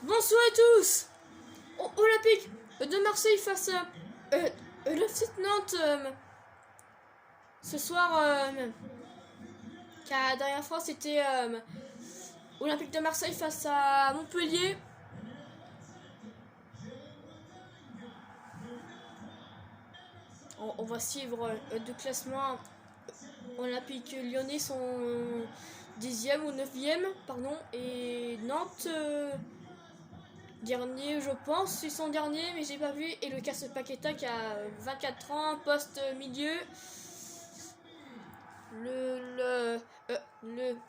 Bonsoir à tous. Olympique de Marseille face à le FC Nantes ce soir. Car la dernière fois c'était Olympique de Marseille face à Montpellier. On va suivre deux classements. Olympique Lyonnais sont 10e ou 9e, pardon, et Nantes dernier, je pense, ils sont derniers, mais j'ai pas vu. Et Lucas Paqueta qui a 24 ans, poste milieu. Le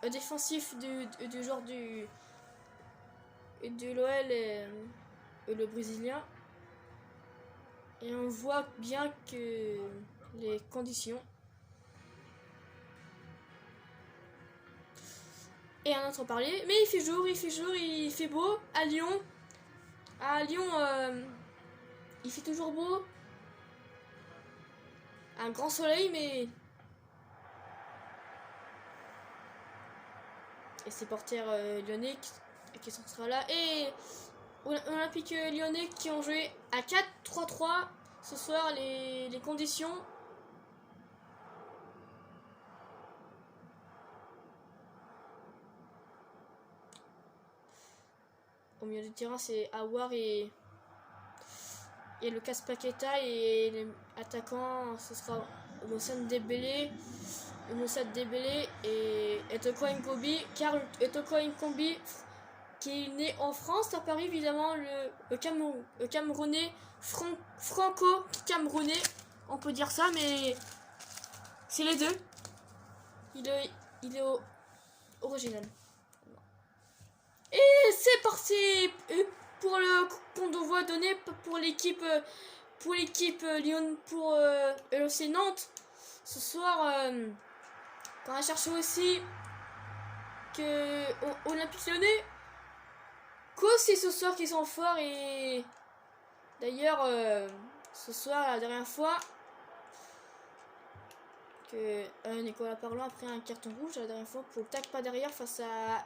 défensif du genre de l'OL est le brésilien. Et on voit bien que les conditions. Et un autre parler, mais il fait jour, il fait beau à Lyon. À Lyon, il fait toujours beau. Un grand soleil, mais. Et supporters lyonnais qui sont là. Et Olympique Lyonnais qui ont joué à 4-3-3 ce soir. Les conditions. Au milieu du terrain, c'est Aouar et Lucas Paqueta. Et les attaquants, ce sera Moussane Dembélé et Etoko Nkombi. Car Etoko Nkombi, qui est né en France, à Paris, évidemment, le Camerounais, franco-camerounais, on peut dire ça, mais c'est les deux. Il est original. Et c'est parti pour le compte d'envoi donné pour l'équipe Lyon, pour l'OC Nantes. Ce soir, on a cherché aussi que Olympique Lyonnais, c'est ce soir qu'ils sont forts. Et d'ailleurs, ce soir, la dernière fois que Nicolas Parlant a pris un carton rouge, la dernière fois pour tac pas derrière face à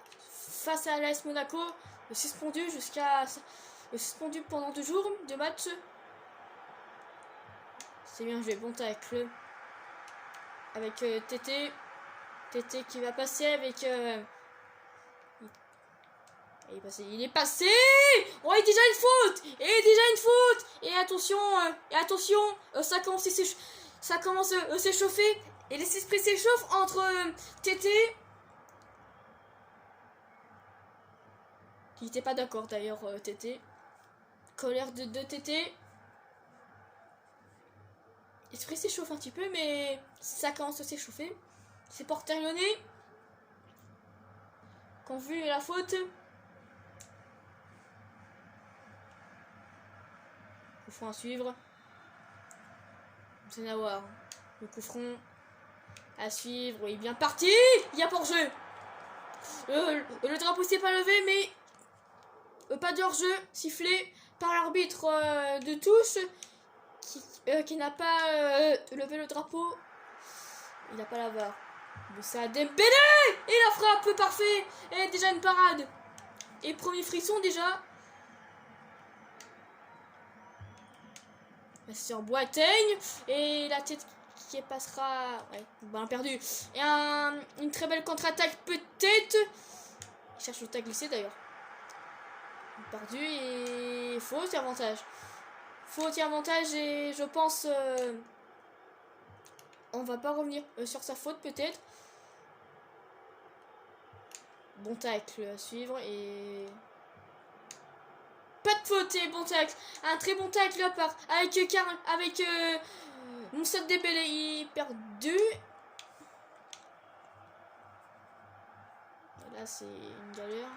l'AS Monaco, le suspendu pendant 2 jours de match. C'est bien joué, bon tacle avec Tété qui va passer avec il est passé. Oh, il y a déjà une faute. Et attention, ça commence à s'échauffer. Et les esprits s'échauffent entre Tété, qui n'était pas d'accord d'ailleurs, Tété. Colère de Tété. L'esprit s'échauffe un petit peu, mais ça commence à s'échauffer. C'est porteur lyonnais qui ont vu la faute. Coup franc à suivre. C'est Nawar. Le coup franc à suivre. Il est bien parti. Il y a hors-jeu. Le drapeau s'est pas levé, mais pas de hors-jeu sifflé par l'arbitre de touche qui n'a pas levé le drapeau. Il n'a pas la barre. Moussa Dembélé. Et la frappe parfait. Et déjà une parade. Et premier frisson déjà. Sur Boateng. Et la tête qui passera. Ouais, ballon perdu. Et une très belle contre-attaque peut-être. Il cherche le tag glissé d'ailleurs. Perdu et faute et avantage. Et je pense on va pas revenir sur sa faute peut-être. Bon tacle à suivre et pas de faute et bon tacle. Un très bon tacle là part avec Moussa Dembélé. Il perdu. Et là c'est une galère.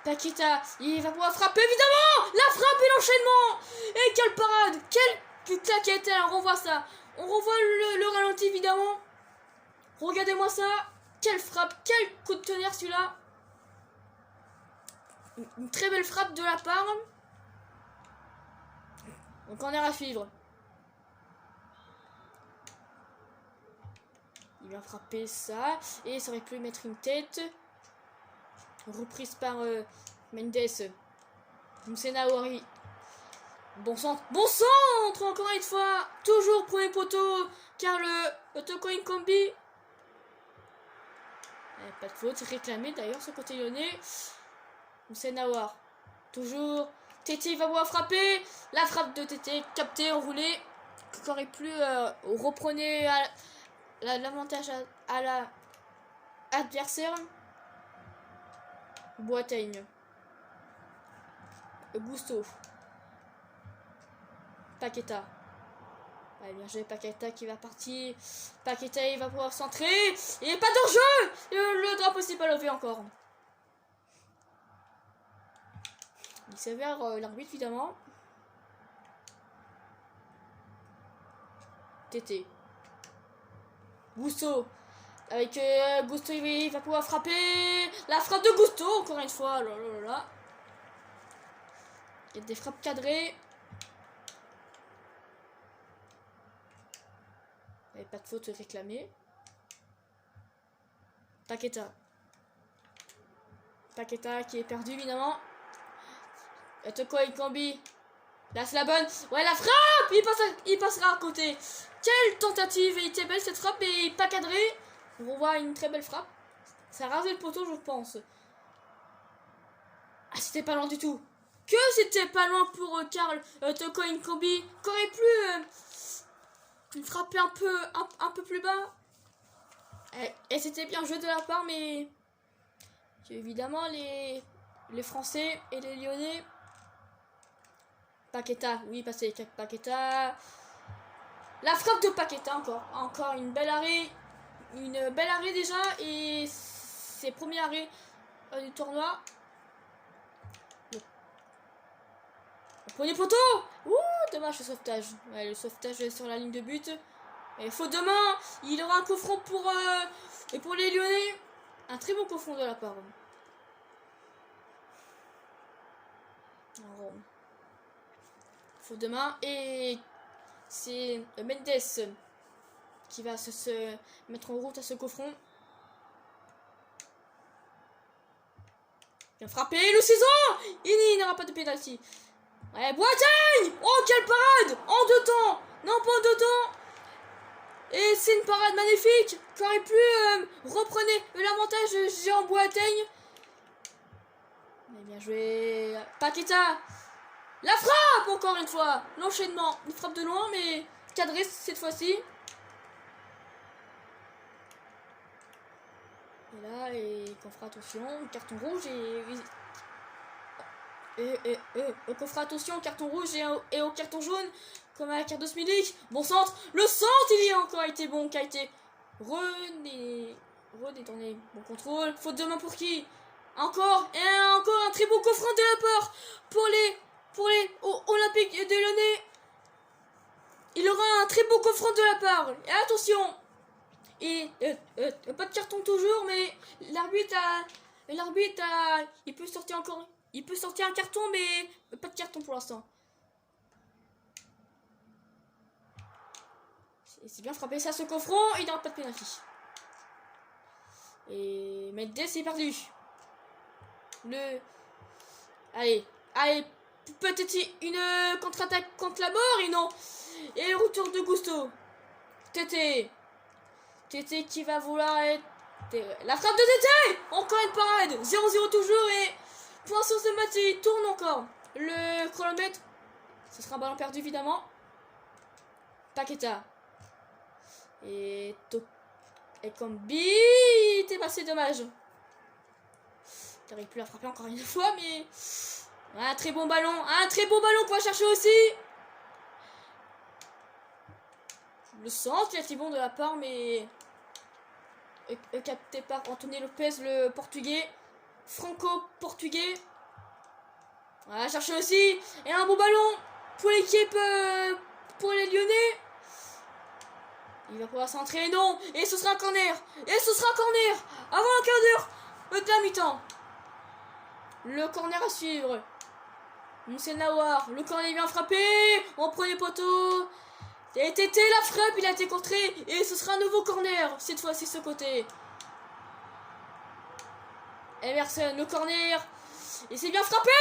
Paqueta, il va pouvoir frapper évidemment. La frappe et l'enchaînement. Et quelle parade. Quelle claquette. On revoit ça. On revoit le ralenti évidemment. Regardez-moi ça. Quelle frappe. Quel coup de tonnerre celui-là. Une très belle frappe de la part. Donc on est à suivre. Il va frapper ça. Et ça aurait pu mettre une tête. Reprise par Mendes. Moussa Nawari. Bon centre encore une fois. Toujours premier poteau. Car le Toko Inkombi. Pas de faute, réclamé d'ailleurs ce côté lyonnais. Moussa Nawar. Toujours. Tété va pouvoir frapper. La frappe de Tété captée, enroulée. Qui aurait plus reprenez l'avantage à la adversaire. Boateng. Gusto. Paqueta. Ouais, bien joué, Paqueta qui va partir. Paqueta, il va pouvoir centrer. Et pas d'enjeu. Le drapeau s'est pas levé encore. Il s'avère l'arbitre évidemment. Tété. Gusto. Avec Gusto, il va pouvoir frapper. La frappe de Gusto, encore une fois. Là. Il y a des frappes cadrées. Il n'y avait pas de faute réclamée. Paqueta. Paqueta qui est perdu évidemment. Toko Inkombi. Là c'est la bonne. Ouais, la frappe. Il passera à côté. Quelle tentative. Elle était belle cette frappe mais pas cadrée. On voit une très belle frappe. Ça a rasé le poteau je pense. Ah c'était pas loin du tout. Que c'était pas loin pour Karl Toko Inkombi. Qu'aurait pu frapper un peu plus bas. Et c'était bien joué de la part mais évidemment les Français et les Lyonnais. Paqueta, oui, passé Paqueta. La frappe de Paqueta encore une belle arrêt. Une belle arrêt déjà et c'est premier arrêt du tournoi. Le premier poteau. Ouh, dommage le sauvetage. Ouais, le sauvetage sur la ligne de but. Et faute de main. Il aura un coup franc pour les Lyonnais. Un très bon coup franc de la part. Alors, faute de main et c'est Mendes qui va se mettre en route à ce coffron. Bien frappé, le saison. Il n'aura pas de pénalty. Ouais, Boateng. Oh, quelle parade. En deux temps. Non, pas en deux temps. Et c'est une parade magnifique qui aurait pu reprendre l'avantage Jean Boateng. Mais bien joué. Paqueta. La frappe encore une fois. L'enchaînement. Une frappe de loin mais cadrée cette fois-ci. Et là, qu'on fera attention. Carton rouge qu'on fera attention au carton rouge et au carton jaune. Comme à la carte de Milik. Bon centre. Le centre, il a encore été bon. Qui a été redétourné. Bon contrôle. Faute de main pour qui? Encore un très beau coffre de la part pour les Olympiques de Lyonnais. Il aura un très beau coffre de la part. Et attention. Et pas de carton toujours, mais l'arbitre il peut sortir encore. Il peut sortir un carton, mais pas de carton pour l'instant. C'est bien frappé ça ce coffre. Il n'aura pas de pénalty. Et Mendes est perdu. Allez, peut-être une contre-attaque contre la mort et non. Et le retour de Gusto. Tété qui va vouloir être. La frappe de Tété. Encore une parade. 0-0 toujours et pour l'instant ce match il tourne encore. Le chronomètre. Ce sera un ballon perdu évidemment. Paqueta. Et Inkombi. T'es passé dommage. T'aurais pu la frapper encore une fois, mais un très bon ballon qu'on va chercher aussi. Le centre, il a été bon de la part, mais capté par Anthony Lopez, le portugais, franco-portugais. Voilà, chercher aussi et un bon ballon pour l'équipe, pour les Lyonnais. Il va pouvoir centrer, non, et ce sera un corner, avant un quart d'heure de la mi-temps. Le corner à suivre. Moussa Nawar. Le corner bien frappé. En premier poteau. Et Tété la frappe. Il a été contré. Et ce sera un nouveau corner. Cette fois-ci ce côté. Emerson, le corner. Et c'est bien frappé.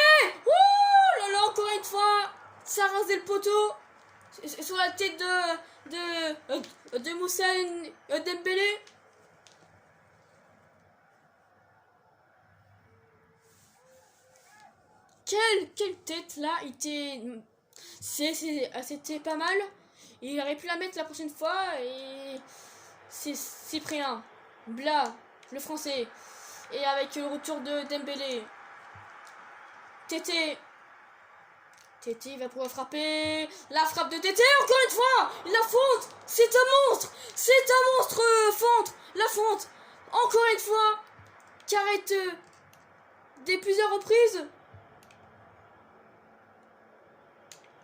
Ouh là là, encore une fois. Ça a rasé le poteau. Sur la tête de Moussa Dembélé. Quelle tête là. C'était pas mal. Il aurait pu la mettre la prochaine fois. Et c'est Cyprien. Blas, le français. Et avec le retour de Dembélé. Tété. Tété va pouvoir frapper. La frappe de Tété, encore une fois. La fonte. C'est un monstre. C'est un monstre, fonte. La fonte. Encore une fois. Qui arrête des plusieurs reprises.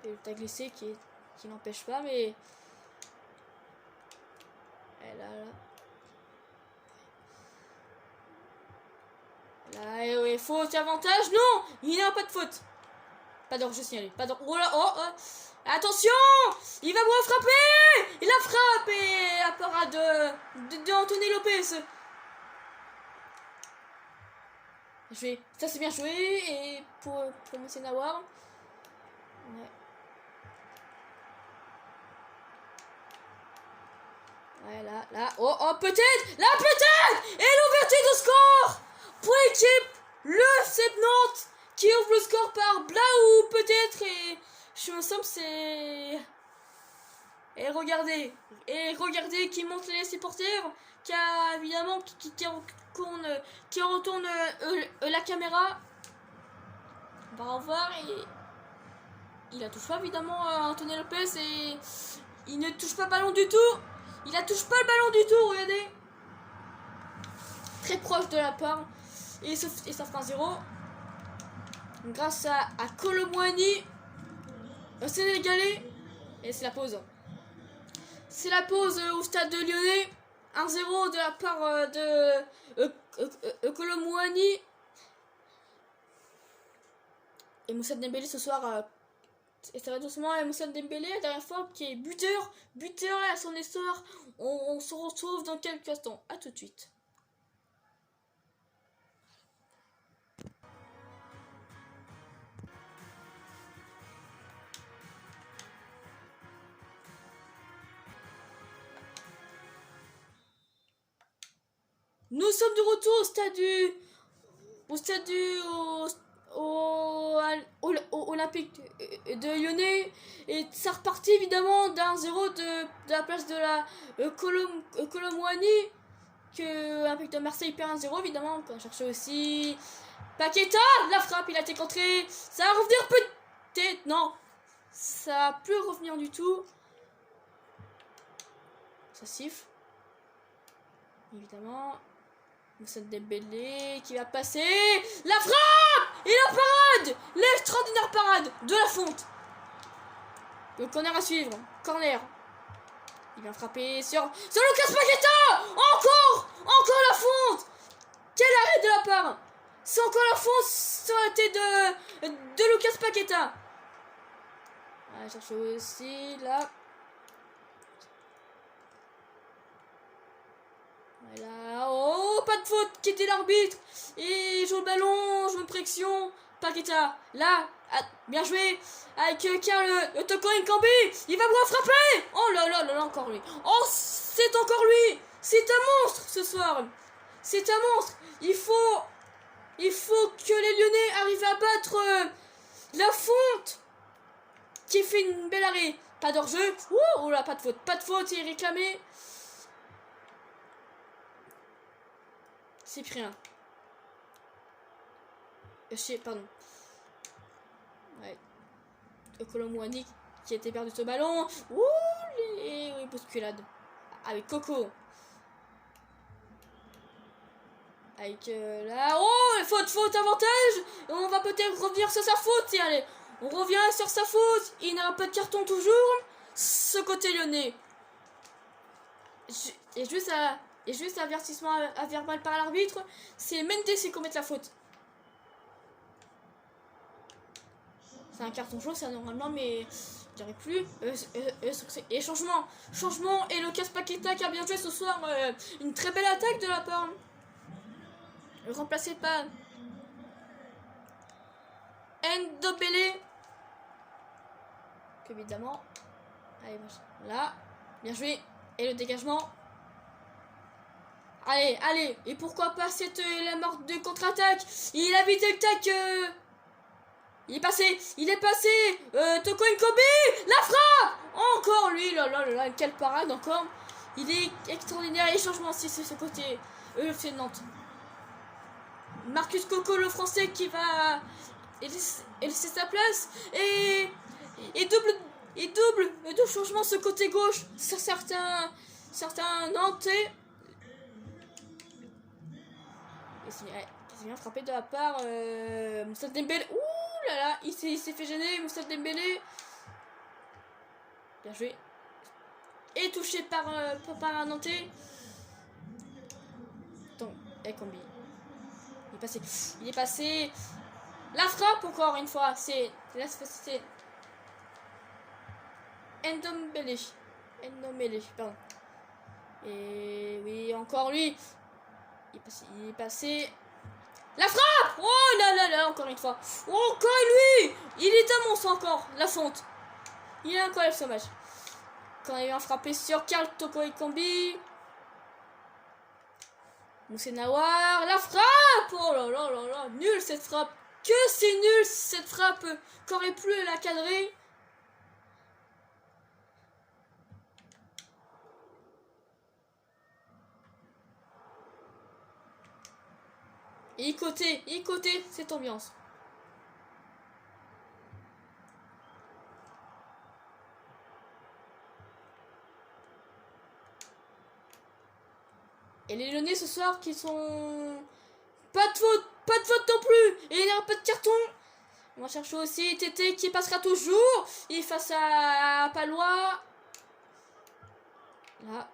Et le tag glissé qui n'empêche pas, mais... Et là. Là, et oui, faute, avantage. Non, il n'y a pas de faute. Pas d'or, je signale. Pas d'or. Oh là, oh. Attention, il va pouvoir frapper. Il a frappé. La parade de Anthony Lopez. Ça c'est bien joué. Et pour M. Nawar. Ouais. Ouais, là. Oh, peut-être. Là, peut-être. Et l'ouverture de score pour l'équipe. Le FC Nantes qui ouvre le score par Blas ou peut-être. Et je me semble c'est... Et regardez qui monte les supporters, qui a évidemment qui retourne la caméra. On va revoir et il la touche pas évidemment Anthony Lopez et il ne touche pas le ballon du tout. Il ne touche pas le ballon du tout, regardez. Très proche de la part et ça fera un 0 grâce à Kolo Muani, Sénégalais. Et c'est la pause. C'est la pause au stade de Lyonnais. 1-0 de la part de Kolo Muani. Et Moussa Dembélé ce soir. Et ça va doucement. Et Moussa Dembélé, la dernière fois, qui est buteur à son histoire. On se retrouve dans quelques instants. A tout de suite. Nous sommes de retour au stade Olympique de Lyonnais et ça repartit évidemment d'un 0 de la place de la Kolo Muani que l'Olympique de Marseille perd 1-0 évidemment. On peut chercher aussi Paqueta, la frappe, il a été contré, ça va revenir peut-être, non, ça va plus revenir du tout, ça siffle évidemment. Moussa Dembélé qui va passer. La frappe et la parade. L'extraordinaire parade de la fonte. Le corner à suivre. Corner. Il vient frapper sur Lucas Paqueta. Encore la fonte. Quel arrêt de la part. C'est encore la fonte sur la tête de Lucas Paqueta. On va chercher aussi là. Voilà. Oh, pas de faute, qui était l'arbitre. Et joue le ballon, joue une pression. Paqueta, là, bien joué. Avec Karl Toko Nkambi. Il va pouvoir frapper. Oh là, encore lui. Oh, c'est encore lui. C'est un monstre ce soir. C'est un monstre. Il faut que les Lyonnais arrivent à battre la fonte. Qui fait une belle arrêt. Pas d'hors-jeu. Oh là, pas de faute, il est réclamé. Cyprien. Pardon. Ouais. Kolo Muani qui a été perdu ce ballon. Ouh, les bousculades. Avec Coco. Avec là. Oh, faute, avantage. On va peut-être revenir sur sa faute. Et allez, on revient sur sa faute. Il n'a pas de carton toujours. Ce côté lyonnais. Et juste avertissement verbal par l'arbitre, c'est Mendes qui commet la faute. C'est un carton jaune, ça normalement, mais je dirais plus. Et changement et Lucas Paqueta qui a bien joué ce soir. Une très belle attaque de la part remplacé par Ndombele. Évidemment. Allez, là. Bien joué. Et le dégagement. Allez, allez. Et pourquoi pas cette la mort de contre-attaque. Il a évité le tac. Il est passé. Il est passé. Toko Nkombi. La frappe. Encore lui. Là, là, là, quelle parade encore. Il est extraordinaire. Les changements, c'est ce côté. C'est Nantes. Marcus Coco, le français, qui va laisser sa place. Et double changement ce côté gauche. Certains Nantais. Et c'est bien frappé de la part Moussa Dembélé. Ouh là là, il s'est fait gêner, Moussa Dembélé. Bien joué. Et touché par un Nantais. Attends, Nkombi. Il est passé. La frappe encore une fois. C'est Ndombele, pardon. Et oui, encore lui. Il est passé. La frappe. Oh là là là, encore une fois. Oh, encore lui. Il est un monstre encore. La fonte. Il est incroyable ce match. Quand il vient frapper sur Karl Toko Nkombi. Moussa Nawar. La frappe. Oh là là là là. Nul cette frappe. Que c'est nul cette frappe. Qu'aurait pu la cadrer. Écoutez cette ambiance. Et les Lyonnais ce soir qui sont... Pas de faute non plus. Et il n'y a pas de carton. On va chercher aussi Tété qui passera toujours. Et face à Palois. Là.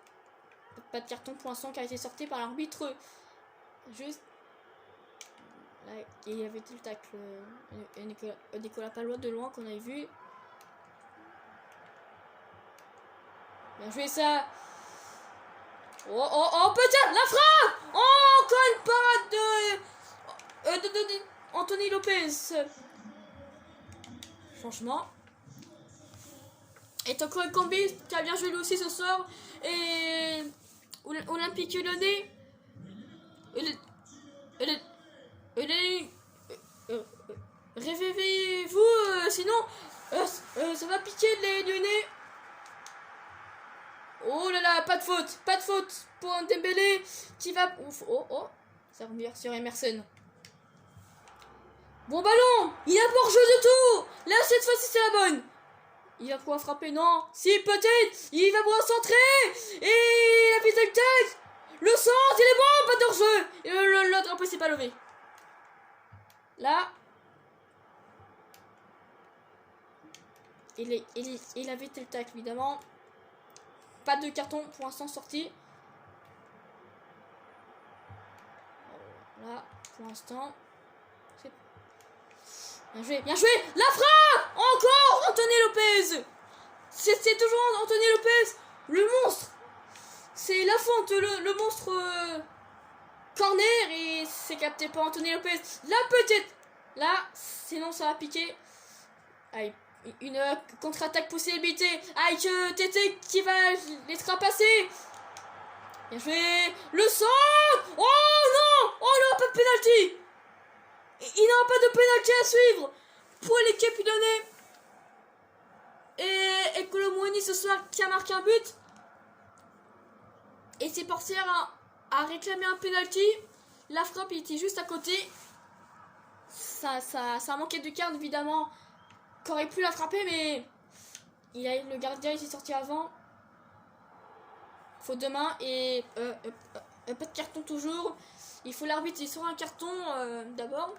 Pas de carton pour l'instant qui a été sorti par l'arbitre. Juste. Là, il y avait le tacle. Nicolas Palois de loin qu'on avait vu. Bien joué ça. Oh, peut-être la frappe. Oh, encore une parade de Anthony Lopez. Franchement. Et Toko Nkombi qui a bien joué lui aussi ce soir. Et Olympique Lyonnais. Réveillez-vous, sinon ça va piquer les Lyonnais. Oh là là, pas de faute pour un Dembélé qui va... Ouf, oh, ça revient sur Emerson. Bon ballon, il a pour jeu de tout. Là, cette fois-ci, c'est la bonne. Il va pouvoir frapper, non. Si, peut-être, il va pouvoir centrer. Et la piste de tac. Le centre, il est bon, pas d'hors-jeu. Et l'autre, après, c'est pas levé. Là. Il avait tel tac, évidemment. Pas de carton pour l'instant sorti. Là, pour l'instant. Bien joué. La frappe. Encore Anthony Lopez. C'est toujours Anthony Lopez. Le monstre. C'est la fonte, le monstre corner. Et c'est capté par Anthony Lopez. Là, peut-être. Là, sinon ça va piquer. Allez. Une contre-attaque possibilité avec Tété qui va les trapasser. Bien joué. Le centre. Oh non. Oh non, pas de pénalty. Il n'y aura pas de pénalty à suivre pour l'équipe lyonnaise. Et Colomboigny ce soir qui a marqué un but. Et ses portières a réclamé un pénalty. La frappe il était juste à côté. Ça manquait de carte évidemment. Qu'aurait pu la frapper, mais le gardien il s'est sorti avant. Faute de main et pas de carton toujours. Il faut l'arbitre il sort un carton d'abord.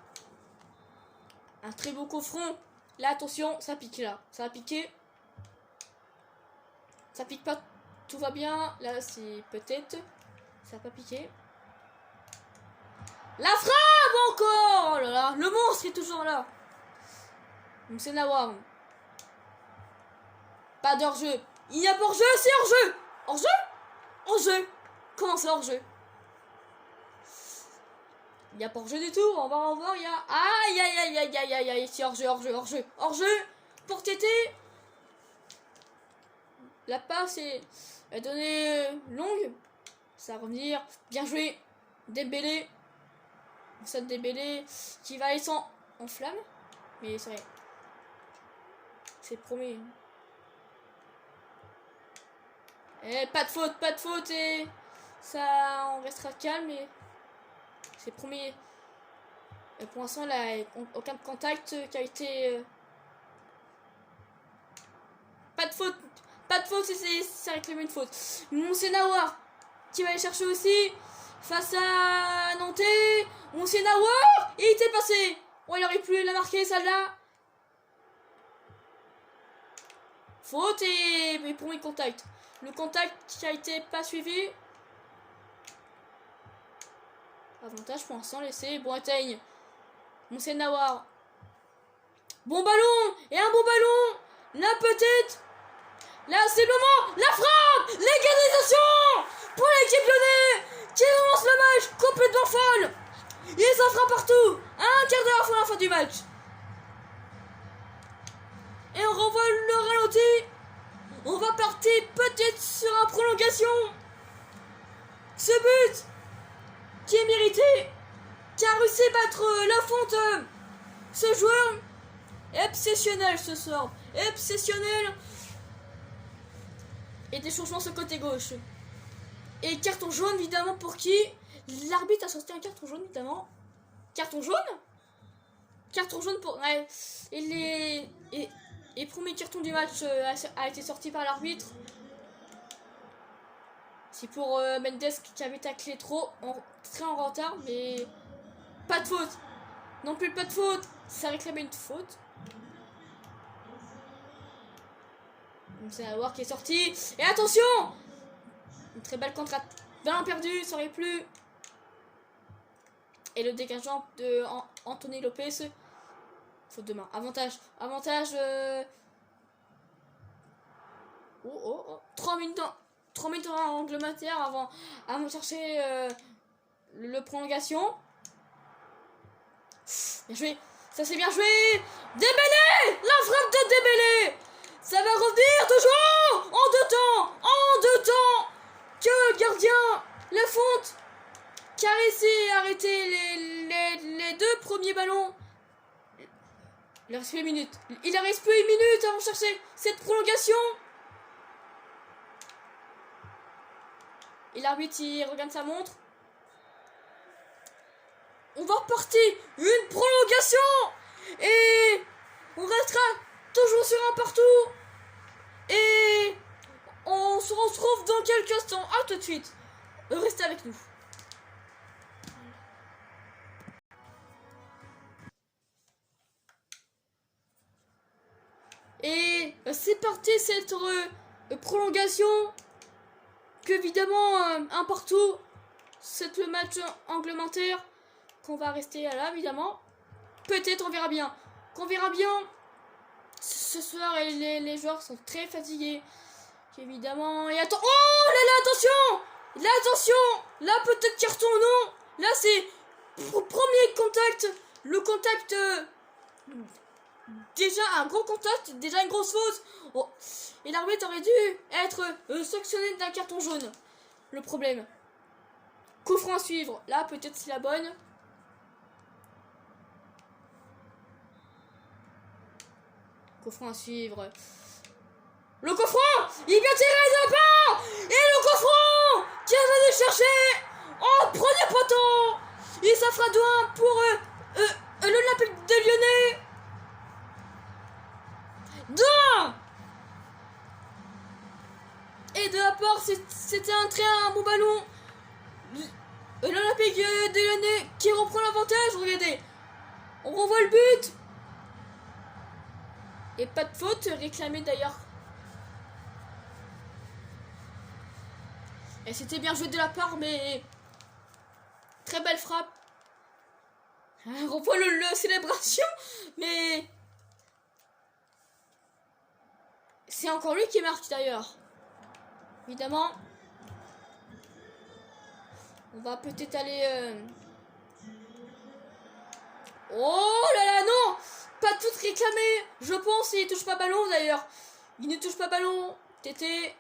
Un très beau coup front. Là attention, ça pique là. Ça va piquer. Ça pique pas. Tout va bien. Là c'est peut-être. Ça va pas piquer. La frappe encore. Oh là là. Le monstre est toujours là. Moussa Nawar. Pas d'hors-jeu. Il y a pas hors-jeu, c'est hors-jeu. Hors-jeu. Hors-jeu. Comment ça hors-jeu? Il n'y a pas hors-jeu du tout. On va voir. Il y a. Aïe, aïe, aïe, aïe, aïe, aïe, aïe. C'est hors-jeu, hors-jeu, hors-jeu. Hors-jeu pour Tété. La passe est donnée longue. Ça va revenir. Bien joué. Dembélé. Ça Dembélé qui va aller en flamme. Mais c'est vrai. C'est promis. Et pas de faute et ça on restera calme et c'est promis. Et pour l'instant là aucun contact qui a été pas de faute, ça réclame une faute. Monsena qui va aller chercher aussi face à Nantais. Monsena il était passé. Oh, il aurait pu la marquer celle-là. Faute et pour mes contacts. Le contact qui a été pas suivi. Avantage pour l'instant laissé. Boateng. Monsena. Bon ballon. Et un bon ballon. Là peut-être. Là c'est le moment. La frappe. L'égalisation pour l'équipe lyonnaise qui lance le match complètement folle. Et ça fera partout. Un quart d'heure avant la fin du match. Et on renvoie le ralenti. On va partir peut-être sur une prolongation. Ce but qui est mérité, qui a réussi à battre la fonte. Ce joueur est obsessionnel ce soir. Obsessionnel. Et des changements sur le côté gauche. Et carton jaune évidemment pour qui? L'arbitre a sorti un carton jaune évidemment. Carton jaune? Carton jaune pour... Ouais. Et premier carton du match a été sorti par l'arbitre. C'est pour Mendes qui avait taclé très en retard, mais pas de faute. Non plus pas de faute. Ça réclamait une faute. Donc c'est à voir qui est sorti. Et attention, une très belle contre-attaque. Ballon perdu, ça aurait plu. Et le dégagement de Anthony Lopez. Faute de main. Avantage. 3 minutes en Angleterre avant de chercher le prolongation. Bien joué. Ça c'est bien joué. Dembélé. La frappe de Dembélé. Ça va revenir toujours. En deux temps. Que gardien Lafonte qui a réussi à arrêter les deux premiers ballons. Il reste plus une minute. Il reste plus une minute avant de chercher cette prolongation. Et l'arbitre il regarde sa montre. On va repartir une prolongation. Et on restera toujours sur un partout. Et on se retrouve dans quelques instants. A tout de suite. Restez avec nous. Et c'est parti cette prolongation. Que évidemment un partout. C'est le match Angleterre. Qu'on va rester là évidemment. Peut-être on verra bien. Ce soir et les joueurs sont très fatigués. Évidemment. Et attends. Oh là là, attention. Là peut-être carton ou non. Là c'est premier contact. Le contact. Déjà un gros contact. Déjà une grosse faute. Oh. Et l'arbitre aurait dû être sanctionné d'un carton jaune. Le problème. Coup franc à suivre. Là peut-être c'est la bonne. Coup franc à suivre. Le coup franc. Il vient tirer de part. Et le coup franc qui va aller chercher. Oh, premier poteau. Et ça fera 2-1 pour l'Olympique de Lyonnais. 2-1. Et de la part, c'était un bon ballon. L'Olympique de Lyonnais qui reprend l'avantage. Regardez. On revoit le but. Et pas de faute réclamée d'ailleurs. Et c'était bien joué de la part, mais très belle frappe. On revoit le célébration, mais c'est encore lui qui marque d'ailleurs. Évidemment. On va peut-être aller Oh là là, non! Pas toutes réclamées. Je pense il ne touche pas ballon d'ailleurs. Il ne touche pas ballon. Tété.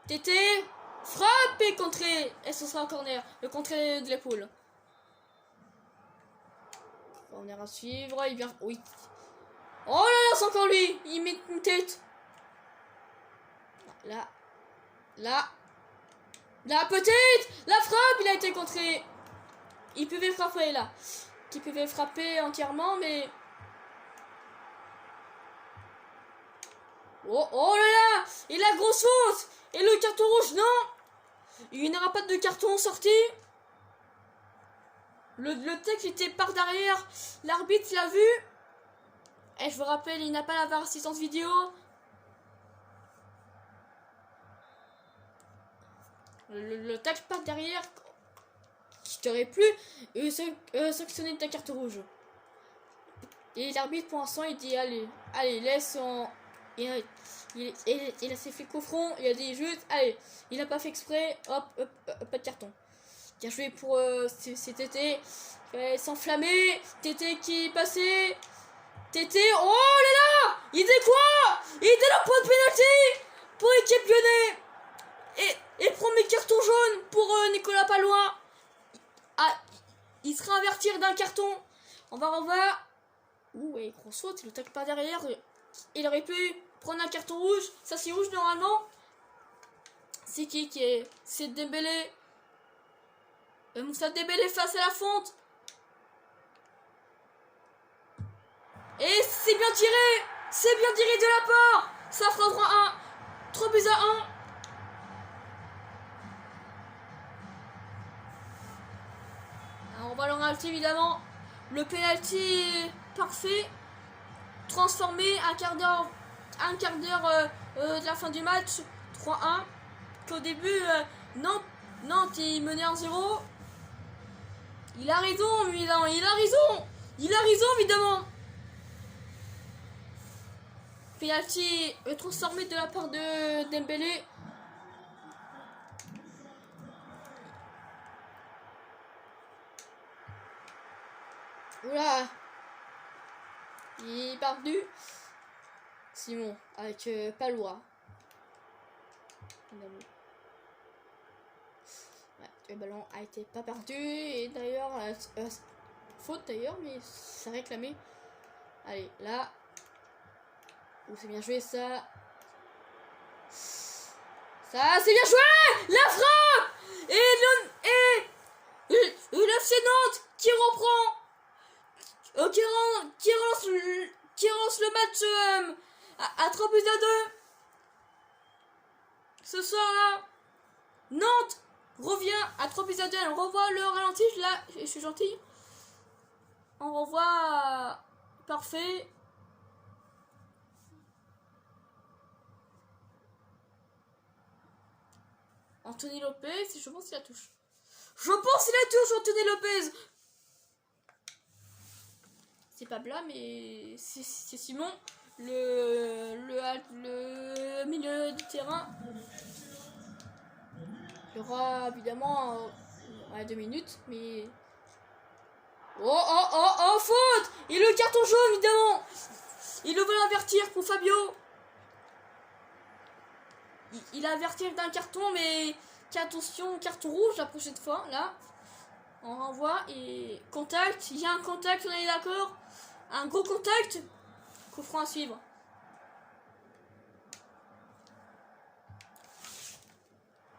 Tété. Frappe et contré. Et ce sera un corner. Le contré de l'épaule. Corner à suivre. Il vient. Oui. Oh là là, c'est encore lui. Il met une tête. Là. Là. Là, peut-être. La frappe, il a été contré. Il pouvait frapper là. Il pouvait frapper entièrement, mais. Oh là là. Et la grosse faute. Et le carton rouge, non. Il n'y aura pas de carton sorti. Le texte était par derrière. L'arbitre l'a vu. Et je vous rappelle, il n'a pas la assistance vidéo. Le tacle par derrière qui t'aurait plu sanctionner ta carte rouge. Et l'arbitre pour l'instant il dit allez laisse en. Il a s'est fait qu'au front, il a dit juste allez, il a pas fait exprès, hop, pas de carton. Bien joué pour c'est Tété. Il va s'enflammer. Tété qui est passé. Tété, oh là là. Il dit quoi? Il dit le point de pénalty pour l'équipe lyonnais. Et premier carton jaune pour Nicolas Palois. Ah, il sera avertir d'un carton. On va revoir. Ouh, et grosse faute, il le tacle pas derrière. Il aurait pu prendre un carton rouge. Ça c'est rouge normalement. C'est qui est? C'est Dembélé. Moussa Dembélé face à la fonte. Et c'est bien tiré. C'est bien tiré de la part. Ça fera 3-1. 3 buts à 1. Alors, on va le ralenti évidemment. Le penalty parfait. Transformé un quart d'heure de la fin du match. 3-1. Qu'au début, Nantes il menait 1-0. Il a raison, évidemment. Il a raison, évidemment. Penalty transformé de la part de Dembélé. Oula. Il est perdu. Simon avec Palois. Ouais, le ballon a été pas perdu. Et d'ailleurs, faute d'ailleurs, mais ça réclamé. Allez, là. Ouh, c'est bien joué ça. Ça, c'est bien joué. La frappe. Et le FC Nantes qui reprend. Qui relance le match à 3 buts à 2. Ce soir-là, Nantes revient à 3 buts à 2. On revoit le ralenti. Là, je suis gentil. On revoit parfait. Anthony Lopez, je pense qu'il la touche. Je pense qu'il la touche, Anthony Lopez. C'est pas Blas, mais c'est Simon, le milieu du terrain. Il y aura évidemment 2 minutes, mais... Oh, faute. Et le carton jaune, évidemment. Il le veut avertir pour Fabio. Il a averti d'un carton, mais attention, carton rouge la prochaine fois. Là, on renvoie et contact. Il y a un contact, on est d'accord. Un gros contact. Coup franc à suivre.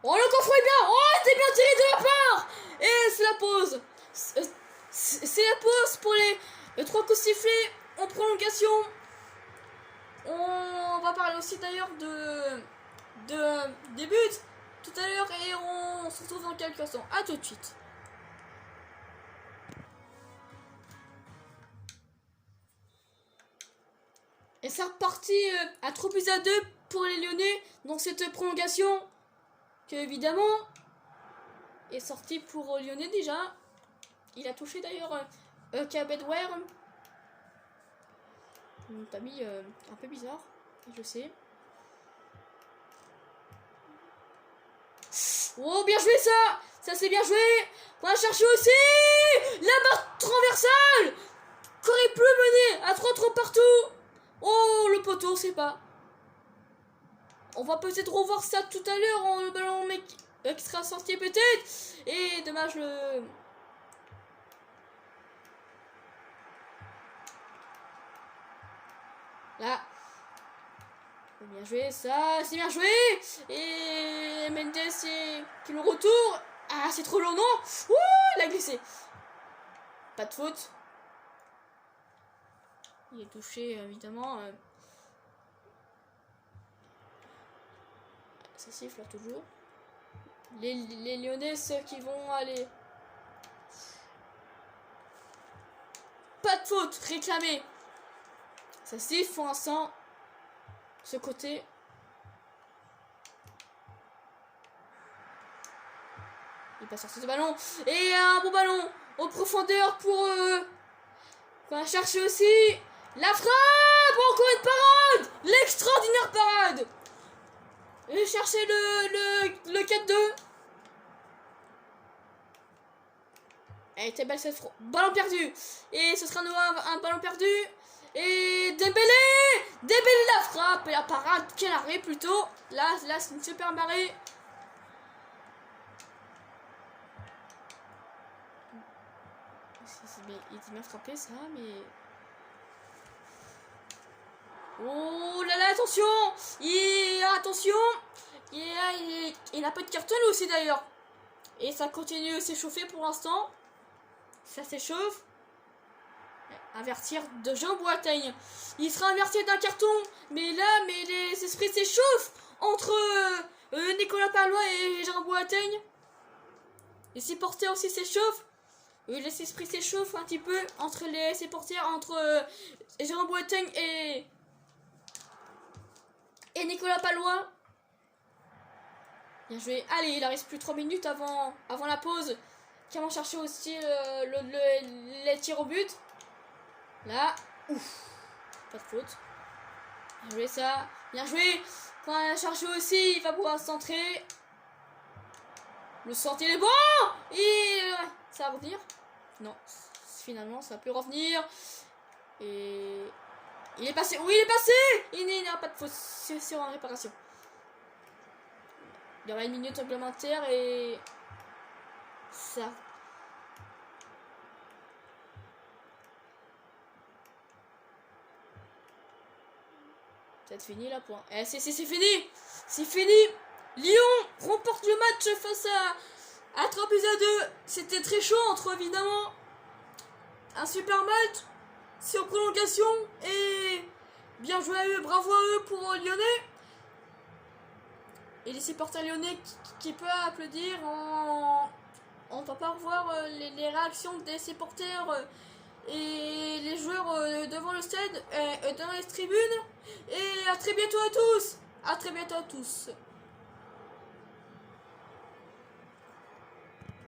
Oh, le coffre est bien. Oh, c'est bien tiré de la part. Et c'est la pause. C'est la pause pour les 3 coups sifflés en prolongation. On va parler aussi d'ailleurs des buts tout à l'heure et on se retrouve dans quelques instants. A tout de suite. Et c'est reparti à 3 buts à 2 pour les Lyonnais dans cette prolongation que évidemment est sorti pour Lyonnais déjà. Il a touché d'ailleurs Kabedwer. T'as mis un peu bizarre, je sais. Oh, bien joué ça. Ça c'est bien joué. On va chercher aussi la barre transversale. qu'aurait pu mener à 3-3 partout. Oh, le poteau, c'est pas. On va peut-être revoir ça tout à l'heure en le ballon mec extra sorti peut-être. Et dommage le. Là. Bien joué, ça, c'est bien joué. Et Mendes qui le retour. Ah, c'est trop long, non. Ouh, il a glissé. Pas de faute. Il est touché, évidemment. Ça siffle toujours. Les Lyonnais qui vont aller. Pas de faute, réclamé. Ça siffle pour l'instant. Ce côté. Il passe sur ce ballon. Et un bon ballon aux profondeurs pour eux. On va chercher aussi la frappe. Encore une parade. L'extraordinaire parade. Et chercher le 4-2. Elle était belle cette frappe. Ballon perdu. Et ce sera un ballon perdu. Et Dembélé la frappe et la parade. Quel arrêt plutôt. Là c'est une super marée. Il était bien frappé ça, mais... Oh là là, attention. Attention. Il n'a pas de carton aussi d'ailleurs. Et ça continue de s'échauffer pour l'instant. Ça s'échauffe. Avertir de Jean Boateng. Il sera averti d'un carton. Mais là, les esprits s'échauffent entre Nicolas Pallois et Jean Boateng. Les supporters aussi s'échauffent. Les esprits s'échauffent un petit peu entre les supporters, entre Jean Boateng et Nicolas Pallois. Bien joué. Allez, il reste plus 3 minutes avant la pause. Qui va chercher aussi les tirs au but. Là, ouf, pas de faute. Bien joué ça, bien joué. Quand il a cherché aussi, il va pouvoir centrer. Le centre il est bon. Et ça va revenir. Non, finalement ça peut revenir. Et il est passé. Oui, il est passé. Il n'y a pas de faute. C'est en réparation. Il y aura une minute supplémentaire et ça. C'est fini là point. C'est fini. C'est fini. Lyon remporte le match face à 3-2. C'était très chaud entre évidemment. Un super match. C'est en prolongation. Et bien joué à eux. Bravo à eux pour Lyonnais. Et les supporters lyonnais qui peuvent applaudir. On va pas revoir les réactions des supporters. Et les joueurs devant le stade, devant les tribunes. Et à très bientôt à tous. À très bientôt à tous.